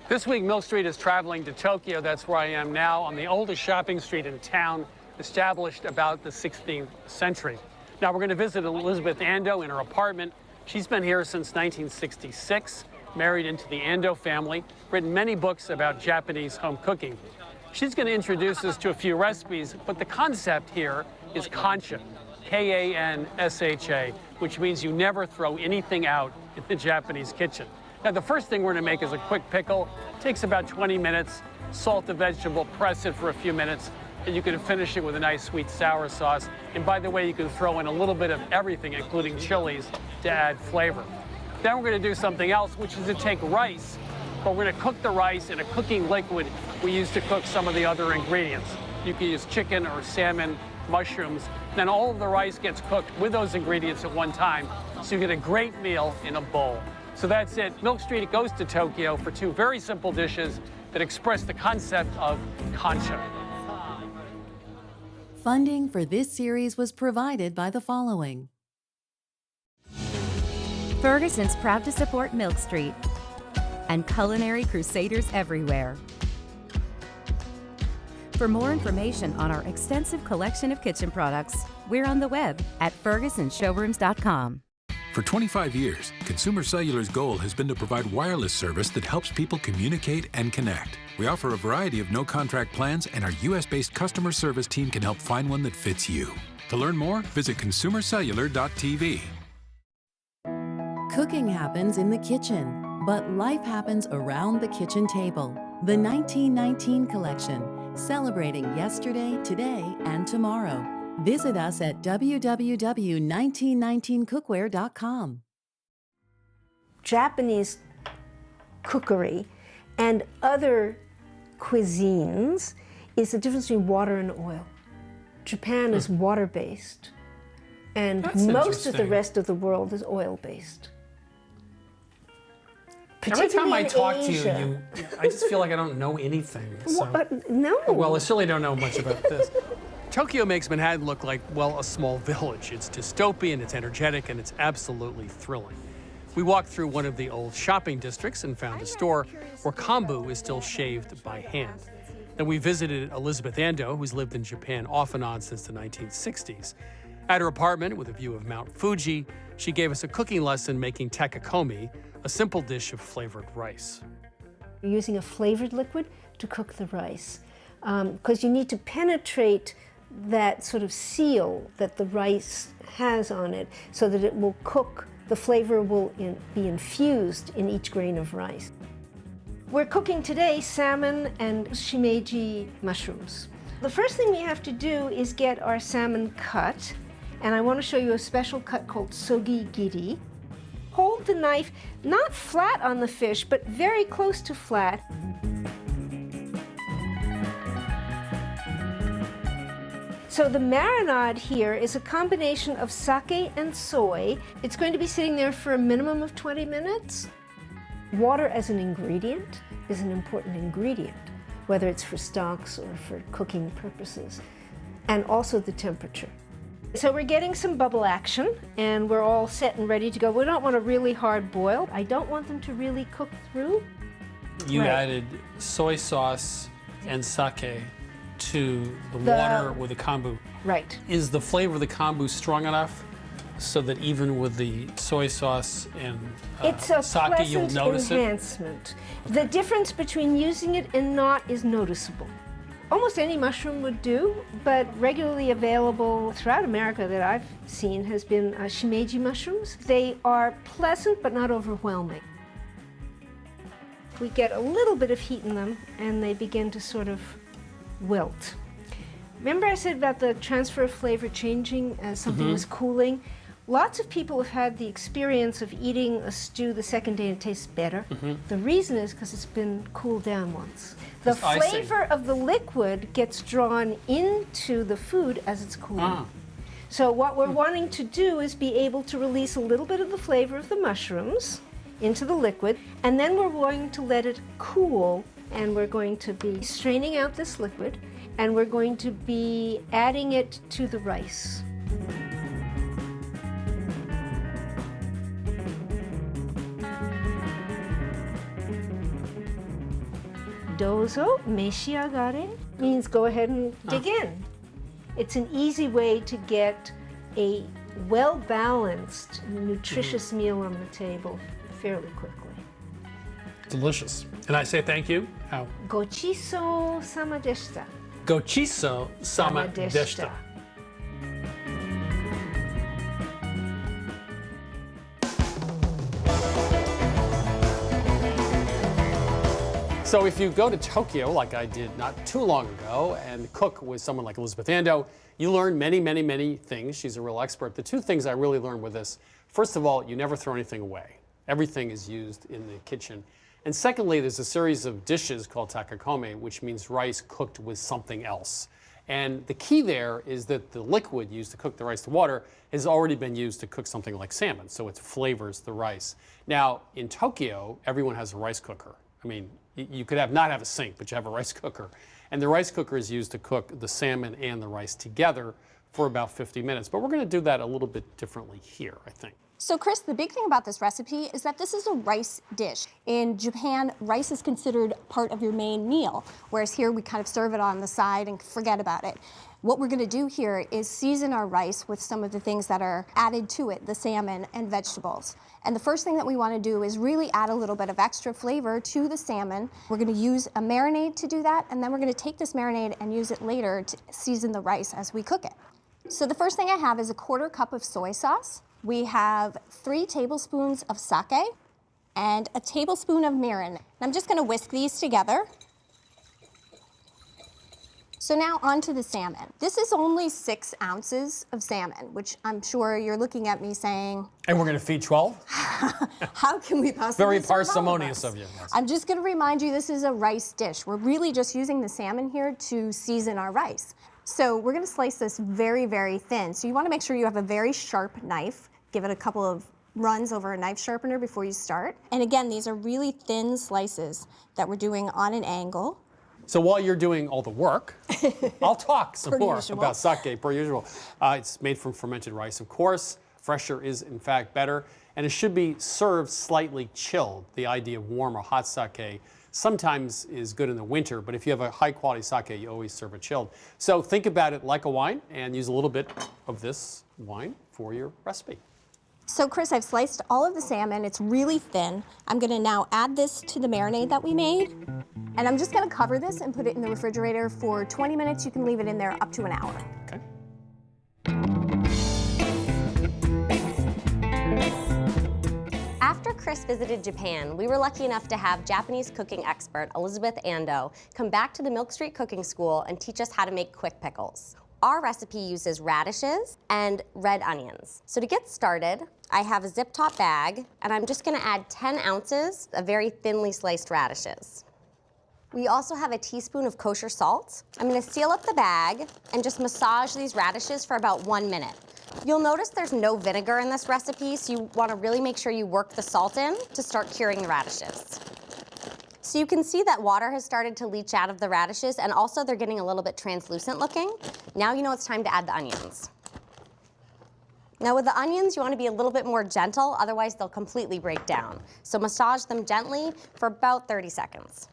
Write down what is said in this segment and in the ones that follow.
This week, Milk Street is traveling to Tokyo. That's where I am now, on the oldest shopping street in town, established about the 16th century. Now, we're going to visit Elizabeth Ando in her apartment. She's been here since 1966, married into the Ando family, written many books about Japanese home cooking. She's going to introduce us to a few recipes, but the concept here is kansha, K-A-N-S-H-A, which means you never throw anything out in the Japanese kitchen. Now, the first thing we're going to make is a quick pickle. It takes about 20 minutes. Salt the vegetable, press it for a few minutes, and you can finish it with a nice sweet sour sauce. And by the way, you can throw in a little bit of everything, including chilies, to add flavor. Then we're going to do something else, which is to take rice, but we're going to cook the rice in a cooking liquid we use to cook some of the other ingredients. You can use chicken or salmon, mushrooms. Then all of the rice gets cooked with those ingredients at one time, so you get a great meal in a bowl. So that's it. Milk Street goes to Tokyo for two very simple dishes that express the concept of kansha. Funding for this series was provided by the following. Ferguson's proud to support Milk Street and culinary crusaders everywhere. For more information on our extensive collection of kitchen products, we're on the web at fergusonshowrooms.com. For 25 years, Consumer Cellular's goal has been to provide wireless service that helps people communicate and connect. We offer a variety of no-contract plans, and our U.S.-based customer service team can help find one that fits you. To learn more, visit consumercellular.tv. Cooking happens in the kitchen, but life happens around the kitchen table. The 1919 collection, celebrating yesterday, today, and tomorrow. Visit us at www.1919cookware.com. Japanese cookery and other cuisines is the difference between water and oil. Japan is water-based, and most of the rest of the world is oil-based. Every time I talk to you, I just feel like I don't know anything. So. No. Well, I certainly don't know much about this. Tokyo makes Manhattan look like, well, a small village. It's dystopian, it's energetic, and it's absolutely thrilling. We walked through one of the old shopping districts and found a store where kombu is still shaved by hand. Then we visited Elizabeth Ando, who's lived in Japan off and on since the 1960s. At her apartment with a view of Mount Fuji, she gave us a cooking lesson making takakomi, a simple dish of flavored rice. You're using a flavored liquid to cook the rice because you need to penetrate that sort of seal that the rice has on it so that it will cook, the flavor will be infused in each grain of rice. We're cooking today salmon and shimeji mushrooms. The first thing we have to do is get our salmon cut, and I want to show you a special cut called sogigiri. Hold the knife not flat on the fish, but very close to flat. So the marinade here is a combination of sake and soy. It's going to be sitting there for a minimum of 20 minutes. Water as an ingredient is an important ingredient, whether it's for stocks or for cooking purposes, and also the temperature. So we're getting some bubble action, and we're all set and ready to go. We don't want a really hard boil. I don't want them to really cook through. You added soy sauce and sake to the water with the kombu. Right. Is the flavor of the kombu strong enough so that even with the soy sauce and sake, you'll notice it? It's a pleasant enhancement. The difference between using it and not is noticeable. Almost any mushroom would do, but regularly available throughout America that I've seen has been shimeji mushrooms. They are pleasant but not overwhelming. We get a little bit of heat in them and they begin to sort of wilt. Remember I said about the transfer of flavor changing as something was cooling? Lots of people have had the experience of eating a stew the second day and it tastes better. The reason is because it's been cooled down once. The flavor of the liquid gets drawn into the food as it's cooling. So what we're wanting to do is be able to release a little bit of the flavor of the mushrooms into the liquid, and then we're going to let it cool, and we're going to be straining out this liquid, and we're going to be adding it to the rice. Dozo meshiagare means go ahead and dig in. It's an easy way to get a well-balanced, nutritious meal on the table fairly quickly. Delicious. And I say thank you. How? Gochiso sama deshita. Gochiso sama deshita. So if you go to Tokyo, like I did not too long ago, and cook with someone like Elizabeth Ando, you learn many, many, many things. She's a real expert. The two things I really learned with this, first of all, you never throw anything away. Everything is used in the kitchen. And secondly, there's a series of dishes called Takakomi, which means rice cooked with something else. And the key there is that the liquid used to cook the rice to water has already been used to cook something like salmon, so it flavors the rice. Now, in Tokyo, everyone has a rice cooker. I mean, you could not have a sink, but you have a rice cooker. And the rice cooker is used to cook the salmon and the rice together for about 50 minutes. But we're going to do that a little bit differently here, I think. So Chris, the big thing about this recipe is that this is a rice dish. In Japan, rice is considered part of your main meal, whereas here we kind of serve it on the side and forget about it. What we're gonna do here is season our rice with some of the things that are added to it, the salmon and vegetables. And the first thing that we wanna do is really add a little bit of extra flavor to the salmon. We're gonna use a marinade to do that, and then we're gonna take this marinade and use it later to season the rice as we cook it. So the first thing I have is a 1/4 cup of soy sauce. We have 3 tablespoons of sake and a tablespoon of mirin. And I'm just gonna whisk these together. So now onto the salmon. This is only 6 ounces of salmon, which I'm sure you're looking at me saying, And we're going to feed 12? how can we possibly Very serve all of parsimonious us? of you. Yes. I'm just gonna remind you this is a rice dish. We're really just using the salmon here to season our rice. So we're gonna slice this very, very thin. So you wanna make sure you have a very sharp knife. Give it a couple of runs over a knife sharpener before you start. And again, these are really thin slices that we're doing on an angle. So while you're doing all the work, I'll talk some more usual. about sake, per usual. It's made from fermented rice, of course. Fresher is, in fact, better. And it should be served slightly chilled. The idea of warm or hot sake sometimes is good in the winter, but if you have a high-quality sake, you always serve it chilled. So think about it like a wine and use a little bit of this wine for your recipe. So Chris, I've sliced all of the salmon. It's really thin. I'm gonna now add this to the marinade that we made. And I'm just gonna cover this and put it in the refrigerator for 20 minutes. You can leave it in there up to an hour. Okay. After Chris visited Japan, we were lucky enough to have Japanese cooking expert Elizabeth Ando come back to the Milk Street Cooking School and teach us how to make quick pickles. Our recipe uses radishes and red onions. So to get started, I have a zip top bag, and I'm just gonna add 10 ounces of very thinly sliced radishes. We also have a teaspoon of kosher salt. I'm gonna seal up the bag and just massage these radishes for about 1 minute. You'll notice there's no vinegar in this recipe, so you wanna really make sure you work the salt in to start curing the radishes. So you can see that water has started to leach out of the radishes, and also they're getting a little bit translucent looking. Now you know it's time to add the onions. Now with the onions, you want to be a little bit more gentle, otherwise they'll completely break down. So massage them gently for about 30 seconds.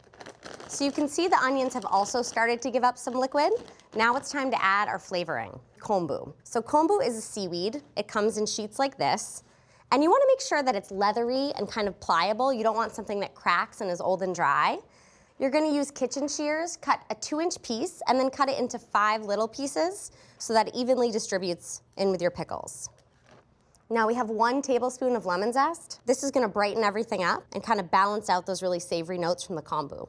So you can see the onions have also started to give up some liquid. Now it's time to add our flavoring, kombu. So kombu is a seaweed. It comes in sheets like this. And you want to make sure that it's leathery and kind of pliable. You don't want something that cracks and is old and dry. You're going to use kitchen shears, cut a 2-inch piece, and then cut it into 5 little pieces so that it evenly distributes in with your pickles. Now we have 1 tablespoon of lemon zest. This is going to brighten everything up and kind of balance out those really savory notes from the kombu.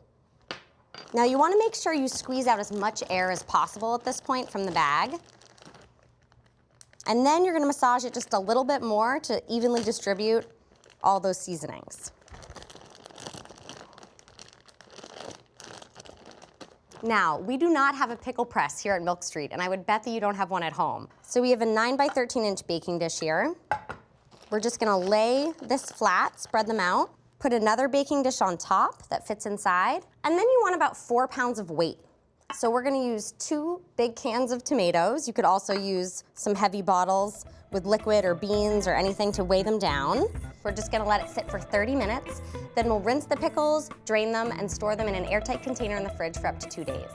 Now you want to make sure you squeeze out as much air as possible at this point from the bag. And then you're gonna massage it just a little bit more to evenly distribute all those seasonings. Now, we do not have a pickle press here at Milk Street, and I would bet that you don't have one at home. So we have a 9 by 13 inch baking dish here. We're just gonna lay this flat, spread them out, put another baking dish on top that fits inside, and then you want about 4 pounds of weight. So we're gonna use 2 big cans of tomatoes. You could also use some heavy bottles with liquid or beans or anything to weigh them down. We're just gonna let it sit for 30 minutes. Then we'll rinse the pickles, drain them, and store them in an airtight container in the fridge for up to 2 days.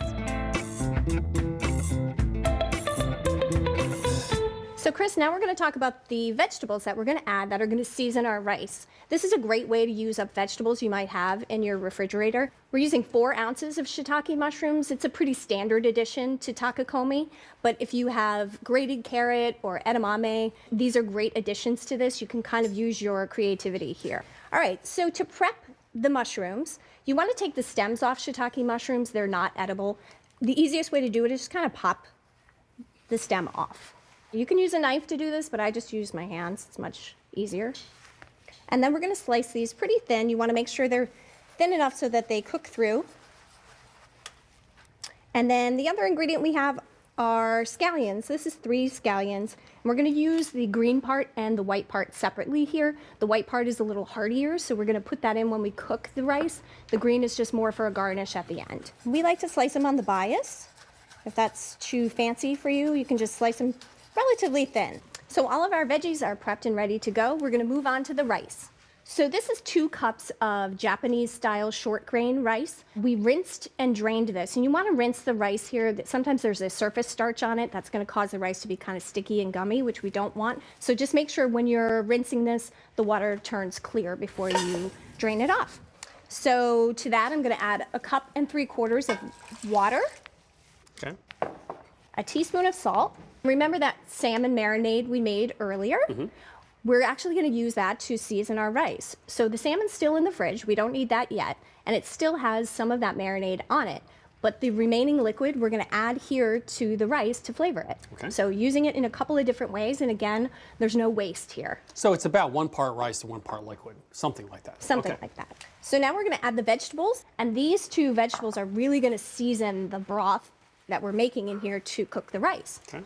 So Chris, now we're going to talk about the vegetables that we're going to add that are going to season our rice. This is a great way to use up vegetables you might have in your refrigerator. We're using 4 ounces of shiitake mushrooms. It's a pretty standard addition to Takakomi, but if you have grated carrot or edamame, these are great additions to this. You can kind of use your creativity here. All right, so to prep the mushrooms, you want to take the stems off shiitake mushrooms. They're not edible. The easiest way to do it is just kind of pop the stem off. You can use a knife to do this, but I just use my hands. It's much easier. And then we're going to slice these pretty thin. You want to make sure they're thin enough so that they cook through. And then the other ingredient we have are scallions. This is 3 scallions. And we're going to use the green part and the white part separately here. The white part is a little heartier, so we're going to put that in when we cook the rice. The green is just more for a garnish at the end. We like to slice them on the bias. If that's too fancy for you, you can just slice them relatively thin. So all of our veggies are prepped and ready to go. We're gonna move on to the rice. So this is 2 cups of Japanese style short grain rice. We rinsed and drained this, and you wanna rinse the rice here. Sometimes there's a surface starch on it that's gonna cause the rice to be kind of sticky and gummy, which we don't want. So just make sure when you're rinsing this, the water turns clear before you drain it off. So to that, I'm gonna add 1 3/4 cups of water. Okay. A teaspoon of salt. Remember that salmon marinade we made earlier? We're actually going to use that to season our rice. So the salmon's still in the fridge. We don't need that yet. And it still has some of that marinade on it. But the remaining liquid we're going to add here to the rice to flavor it. Okay. So using it in a couple of different ways. And again, there's no waste here. So it's about 1 part rice to 1 part liquid, something like that. Something Okay. like that. So now we're going to add the vegetables. And these 2 vegetables are really going to season the broth that we're making in here to cook the rice. Okay.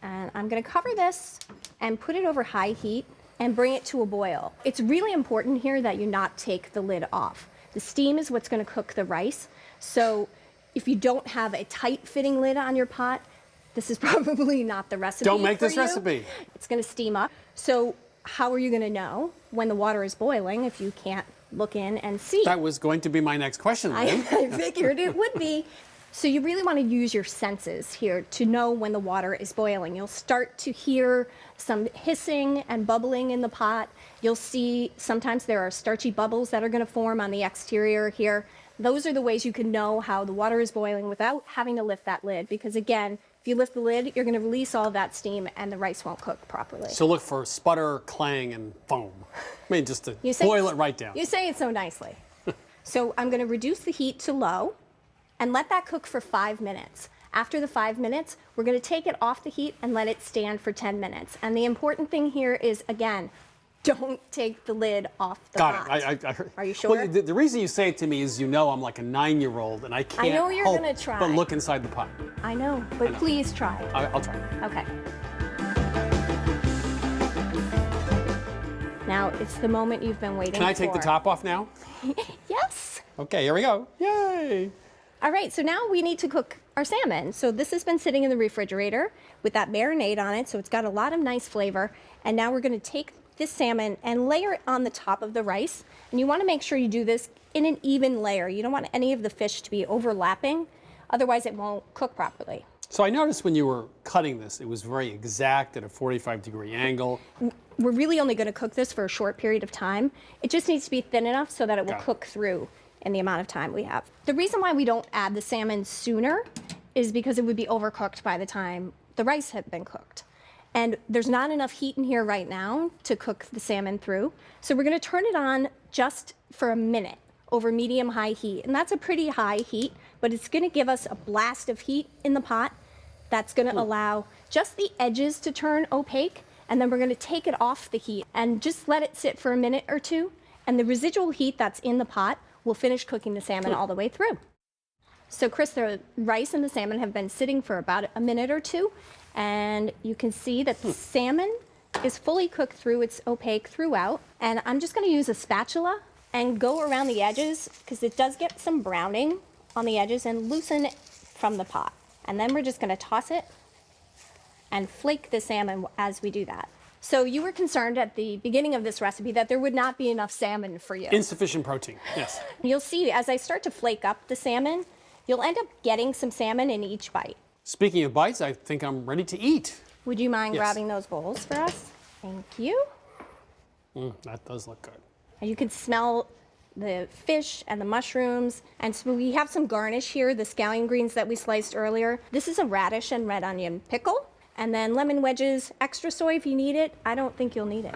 And I'm gonna cover this and put it over high heat and bring it to a boil. It's really important here that you not take the lid off. The steam is what's gonna cook the rice. So if you don't have a tight fitting lid on your pot, this is probably not the recipe. Don't make for this you. recipe. It's gonna steam up. So how are you gonna know when the water is boiling if you can't look in and see? That was going to be my next question, I Lynn. figured it would be. So you really want to use your senses here to know when the water is boiling. You'll start to hear some hissing and bubbling in the pot. You'll see sometimes there are starchy bubbles that are going to form on the exterior here. Those are the ways you can know how the water is boiling without having to lift that lid. Because again, if you lift the lid, you're going to release all of that steam and the rice won't cook properly. So look for sputter, clang, and foam. I mean, just to boil it right down. You say it so nicely. So I'm going to reduce the heat to low and let that cook for 5 minutes. After the 5 minutes, we're going to take it off the heat and let it stand for 10 minutes. And the important thing here is, again, don't take the lid off the pot. Got it. I heard. Are you sure? Well, the reason you say it to me is I'm like a 9-year-old and I can't know you're help gonna try. but look inside the pot. I know, but please try. I'll try. Okay. Now it's the moment you've been waiting for. Can I take the top off now? Yes. Okay, here we go. Yay! All right, so now we need to cook our salmon. So this has been sitting in the refrigerator with that marinade on it, so it's got a lot of nice flavor. And now we're gonna take this salmon and layer it on the top of the rice. And you wanna make sure you do this in an even layer. You don't want any of the fish to be overlapping, otherwise it won't cook properly. So I noticed when you were cutting this, it was very exact at a 45-degree angle. We're really only gonna cook this for a short period of time. It just needs to be thin enough so that it will Got it. cook through in the amount of time we have. The reason why we don't add the salmon sooner is because it would be overcooked by the time the rice had been cooked. And there's not enough heat in here right now to cook the salmon through. So we're gonna turn it on just for a minute over medium-high heat. And that's a pretty high heat, but it's gonna give us a blast of heat in the pot That's going to allow just the edges to turn opaque, and then we're going to take it off the heat and just let it sit for a minute or two, and the residual heat that's in the pot will finish cooking the salmon all the way through. So Chris, the rice and the salmon have been sitting for about a minute or two, and you can see that the salmon is fully cooked through, it's opaque throughout, and I'm just going to use a spatula and go around the edges because it does get some browning on the edges, and loosen it from the pot. And then we're just going to toss it and flake the salmon as we do that. So you were concerned at the beginning of this recipe that there would not be enough salmon for you. Insufficient protein, yes. You'll see as I start to flake up the salmon, you'll end up getting some salmon in each bite. Speaking of bites, I think I'm ready to eat. Would you mind Yes. grabbing those bowls for us? Thank you. That does look good. And you can smell the fish and the mushrooms. And so we have some garnish here, the scallion greens that we sliced earlier. This is a radish and red onion pickle. And then lemon wedges, extra soy if you need it. I don't think you'll need it.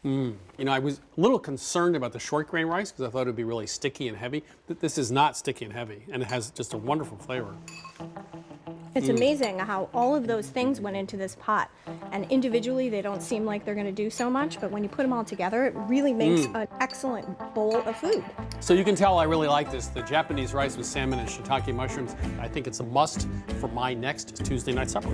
You know, I was a little concerned about the short grain rice because I thought it would be really sticky and heavy. This is not sticky and heavy, and it has just a wonderful flavor. It's amazing how all of those things went into this pot. And individually, they don't seem like they're going to do so much, but when you put them all together, it really makes an excellent bowl of food. So you can tell I really like this. The Japanese rice with salmon and shiitake mushrooms. I think it's a must for my next Tuesday night supper.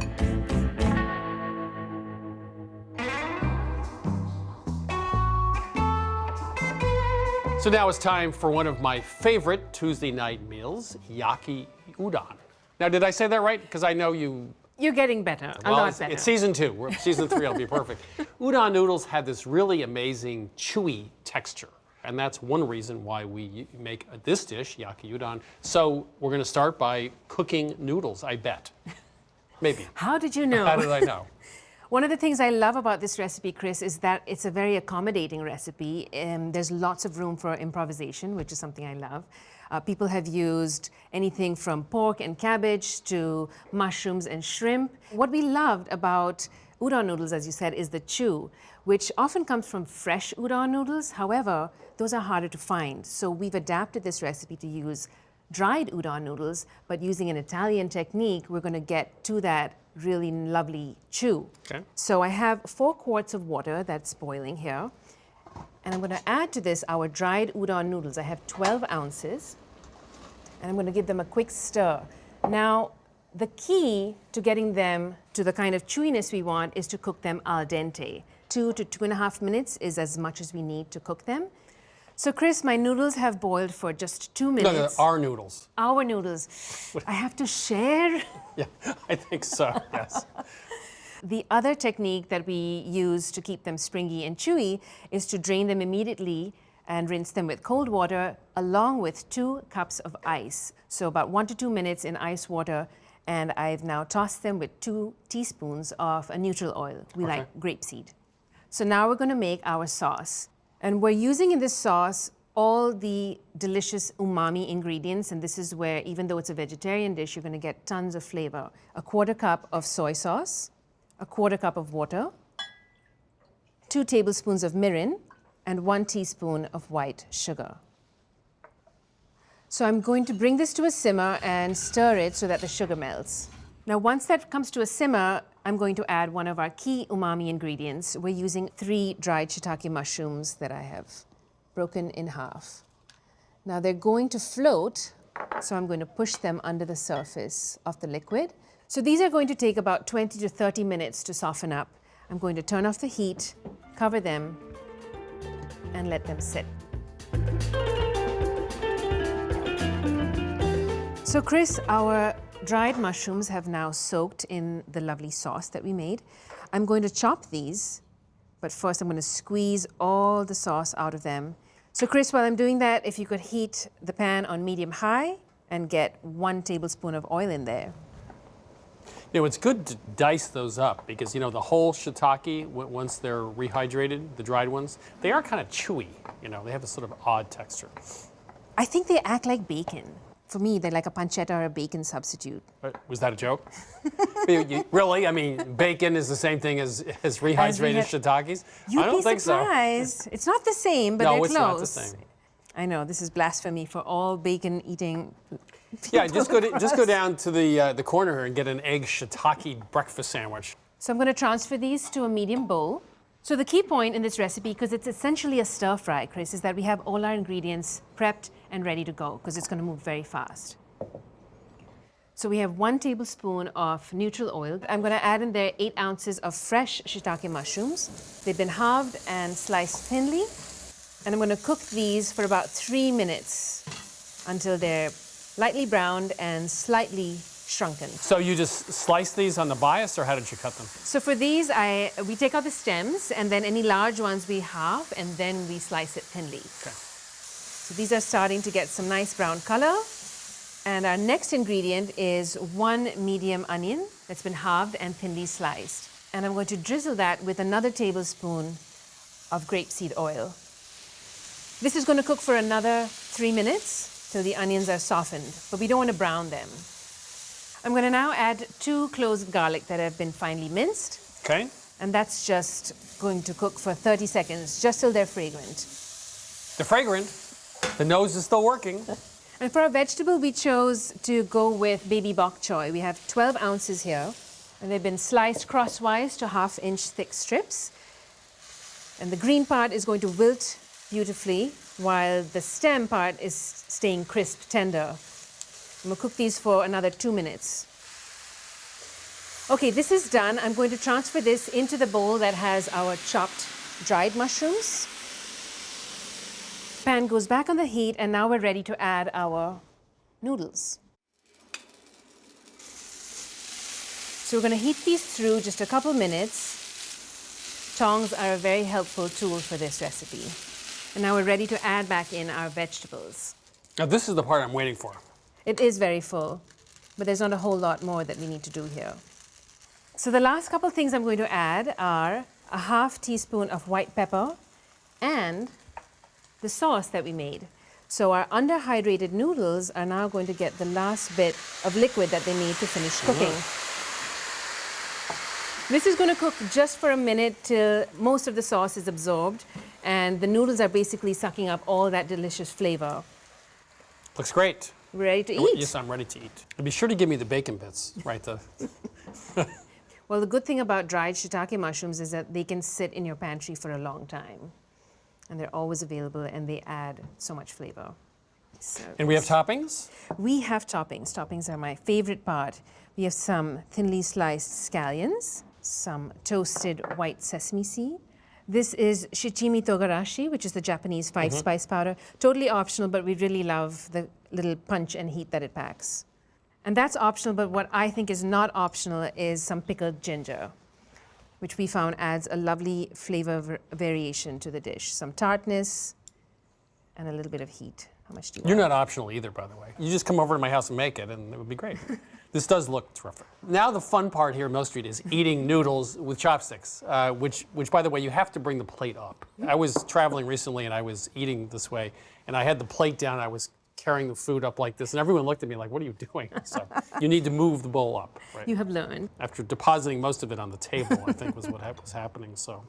So now it's time for one of my favorite Tuesday night meals, Yaki Udon. Now, did I say that right? Because I know you... You're getting better, a Well, lot it's, better. it's season 2. Season 3 will be perfect. Udon noodles have this really amazing chewy texture. And that's one reason why we make this dish, Yaki Udon. So we're going to start by cooking noodles, I bet. Maybe. How did you know? How did I know? One of the things I love about this recipe, Chris, is that it's a very accommodating recipe. There's lots of room for improvisation, which is something I love. People have used anything from pork and cabbage to mushrooms and shrimp. What we loved about udon noodles, as you said, is the chew, which often comes from fresh udon noodles. However, those are harder to find. So we've adapted this recipe to use dried udon noodles, but using an Italian technique, we're going to get to that really lovely chew. Okay. So I have 4 quarts of water that's boiling here. And I'm going to add to this our dried udon noodles. I have 12 ounces. And I'm going to give them a quick stir. Now, the key to getting them to the kind of chewiness we want is to cook them al dente. 2 to 2.5 minutes is as much as we need to cook them. So, Chris, my noodles have boiled for just 2 minutes. No, our noodles. Our noodles. I have to share. Yeah, I think so, yes. The other technique that we use to keep them springy and chewy is to drain them immediately and rinse them with cold water along with 2 cups of ice. So about 1 to 2 minutes in ice water, and I've now tossed them with 2 teaspoons of a neutral oil. We like grapeseed. So now we're going to make our sauce. And we're using in this sauce all the delicious umami ingredients, and this is where, even though it's a vegetarian dish, you're going to get tons of flavor. 1/4 cup of soy sauce, 1/4 cup of water, 2 tablespoons of mirin, and 1 teaspoon of white sugar. So I'm going to bring this to a simmer and stir it so that the sugar melts. Now, once that comes to a simmer, I'm going to add one of our key umami ingredients. We're using 3 dried shiitake mushrooms that I have broken in half. Now, they're going to float, so I'm going to push them under the surface of the liquid. So these are going to take about 20 to 30 minutes to soften up. I'm going to turn off the heat, cover them, and let them sit. So Chris, our dried mushrooms have now soaked in the lovely sauce that we made. I'm going to chop these, but first I'm going to squeeze all the sauce out of them. So Chris, while I'm doing that, if you could heat the pan on medium-high and get 1 tablespoon of oil in there. You know, it's good to dice those up because, you know, the whole shiitake, once they're rehydrated, the dried ones, they are kind of chewy. You know, they have a sort of odd texture. I think they act like bacon. For me, they're like a pancetta or a bacon substitute. Was that a joke? Really? I mean, bacon is the same thing as rehydrated shiitakes? I don't think so. You'd be surprised. It's not the same, but No, they're it's close. not the same. I know, this is blasphemy for all bacon-eating people. Yeah, just go down to the corner here and get an egg shiitake breakfast sandwich. So I'm going to transfer these to a medium bowl. So the key point in this recipe, because it's essentially a stir fry, Chris, is that we have all our ingredients prepped and ready to go, because it's going to move very fast. So we have 1 tablespoon of neutral oil. I'm going to add in there 8 ounces of fresh shiitake mushrooms. They've been halved and sliced thinly. And I'm going to cook these for about 3 minutes until they're lightly browned and slightly shrunken. So you just slice these on the bias, or how did you cut them? So for these, we take out the stems, and then any large ones we halve, and then we slice it thinly. Okay. So these are starting to get some nice brown color. And our next ingredient is 1 medium onion that's been halved and thinly sliced. And I'm going to drizzle that with another tablespoon of grapeseed oil. This is going to cook for another 3 minutes till the onions are softened, but we don't want to brown them. I'm going to now add 2 cloves of garlic that have been finely minced. Okay. And that's just going to cook for 30 seconds, just till they're fragrant. They're fragrant. The nose is still working. And for our vegetable, we chose to go with baby bok choy. We have 12 ounces here, and they've been sliced crosswise to 1/2-inch thick strips. And the green part is going to wilt beautifully, while the stem part is staying crisp, tender. I'm going to cook these for another 2 minutes. Okay, this is done. I'm going to transfer this into the bowl that has our chopped dried mushrooms. Pan goes back on the heat, and now we're ready to add our noodles. So we're going to heat these through just a couple minutes. Tongs are a very helpful tool for this recipe. And now we're ready to add back in our vegetables. Now this is the part I'm waiting for. It is very full, but there's not a whole lot more that we need to do here. So the last couple things I'm going to add are a 1/2 teaspoon of white pepper and the sauce that we made. So our underhydrated noodles are now going to get the last bit of liquid that they need to finish cooking. This is going to cook just for a minute till most of the sauce is absorbed, and the noodles are basically sucking up all that delicious flavor. Looks great. We're ready to eat? Yes, I'm ready to eat. And be sure to give me the bacon bits, right? Well, the good thing about dried shiitake mushrooms is that they can sit in your pantry for a long time. And they're always available, and they add so much flavor. So And we have toppings? we have toppings. Toppings are my favorite part. We have some thinly sliced scallions, some toasted white sesame seed. This is shichimi togarashi, which is the Japanese 5-spice powder. Totally optional, but we really love the little punch and heat that it packs. And that's optional, but what I think is not optional is some pickled ginger, which we found adds a lovely flavor variation to the dish. Some tartness and a little bit of heat. How much do you You're want? not optional either, by the way. You just come over to my house and make it, and it would be great. This does look terrific. Now the fun part here at Mill Street is eating noodles with chopsticks, which, by the way, you have to bring the plate up. I was traveling recently, and I was eating this way, and I had the plate down, and I was carrying the food up like this, and everyone looked at me like, what are you doing? So you need to move the bowl up. Right? You have learned. After depositing most of it on the table, I think was what was happening, so.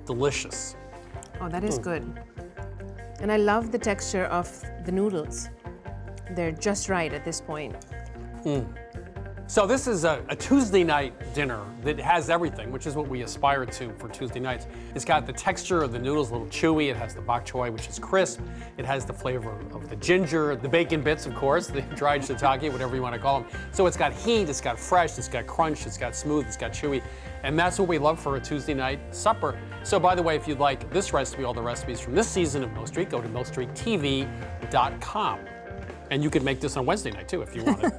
Delicious. Oh, that is good. And I love the texture of the noodles. They're just right at this point. So this is a Tuesday night dinner that has everything, which is what we aspire to for Tuesday nights. It's got the texture of the noodles, a little chewy. It has the bok choy, which is crisp. It has the flavor of the ginger, the bacon bits, of course, the dried shiitake, whatever you want to call them. So it's got heat, it's got fresh, it's got crunch, it's got smooth, it's got chewy. And that's what we love for a Tuesday night supper. So by the way, if you'd like this recipe, all the recipes from this season of Mill Street, go to millstreettv.com. And you could make this on Wednesday night too, if you wanted.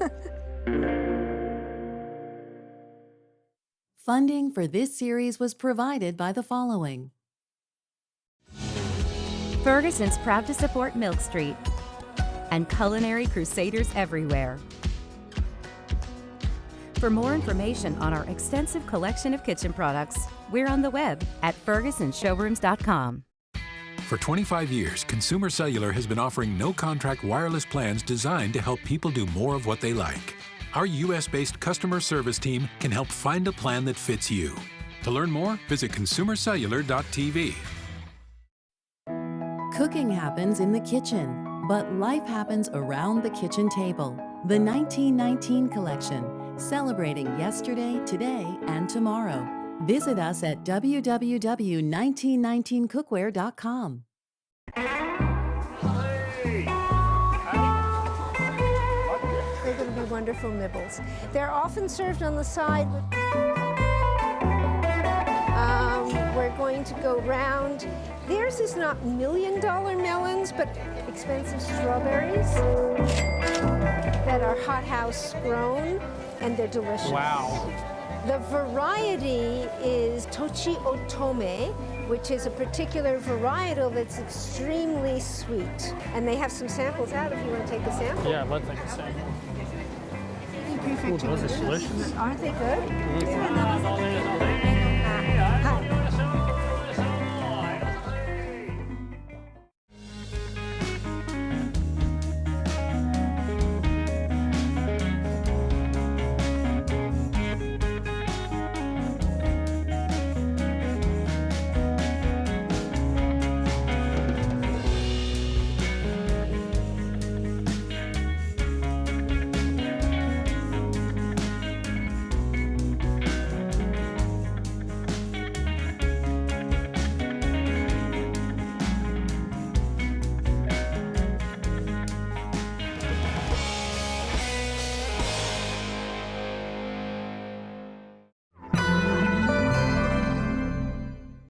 Funding for this series was provided by the following. Ferguson's proud to support Milk Street and culinary crusaders everywhere. For more information on our extensive collection of kitchen products, we're on the web at fergusonshowrooms.com. For 25 years, Consumer Cellular has been offering no-contract wireless plans designed to help people do more of what they like. Our U.S.-based customer service team can help find a plan that fits you. To learn more, visit consumercellular.tv. Cooking happens in the kitchen, but life happens around the kitchen table. The 1919 collection, celebrating yesterday, today, and tomorrow. Visit us at www.1919cookware.com. They're going to be wonderful nibbles. They're often served on the side. We're going to go round. Theirs is not $1 million melons, but expensive strawberries that are hothouse grown, and they're delicious. Wow. The variety is Tochi Otome, which is a particular varietal that's extremely sweet. And they have some samples out if you want to take a sample. Yeah, let's take a sample. Ooh, those are delicious. Aren't they good? Mm-hmm.